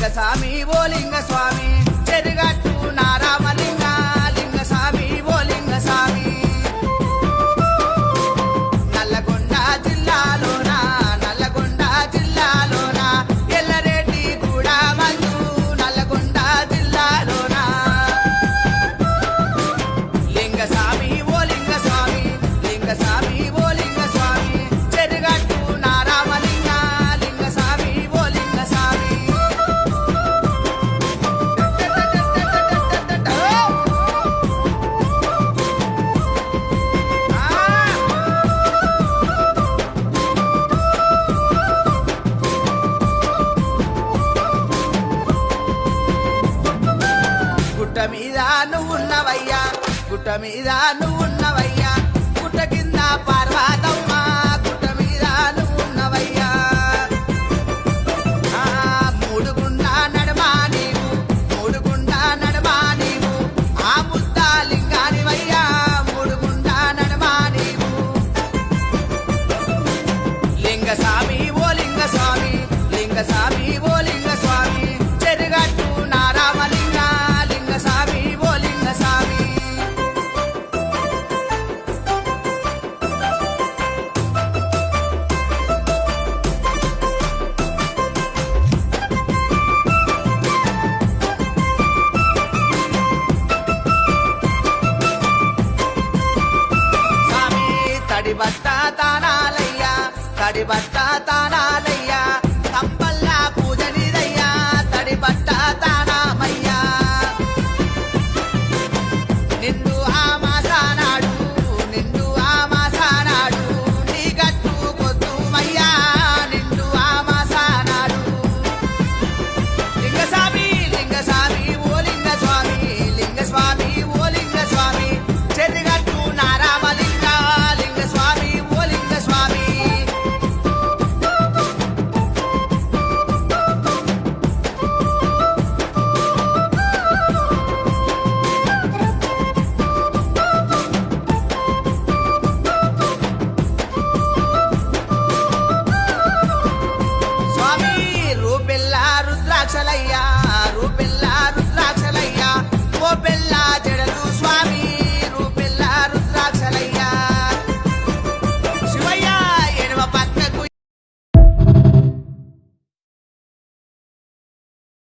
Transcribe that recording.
లింగ స్వామి ఓ లింగ స్వామి చెరుగట్టు నారామలింగ లింగ స్వామి ఓ లింగ స్వామి నల్లగొండ జిల్లాలోన ఎల్లరెడ్డి కూడా మందు నల్లగొండ జిల్లాలోన లింగ స్వామి ఓ లింగ స్వామి లింగ స్వామి ఓ లింగ స్వామి చెరుగట్టు నారామలింగ లింగ స్వామి ఓ లింగ స్వామి గుట్ట మీద నువ్వున్నవయ్యా గుట్ట మీద నువ్వున్నవయ్యా గుట్ట కింద పార్వతమ్మ గుట్ట మీద నువ్వున్నవయ్యా మూడుగుండ నడమా నీవు ఆ ముద్ద లింగానివయ్యా మూడుగుండ నడమా నీవు లింగ స్వామి ఓ లింగ స్వామి లింగ స్వామి ఓ లింగ స్వామి చెరుగట్టు నారామలింగ లింగ స్వామి ఓ లింగ స్వామి స్వామి తడి బట్ట తానాలయ్యా తడి బట్ట తానాలయ్యా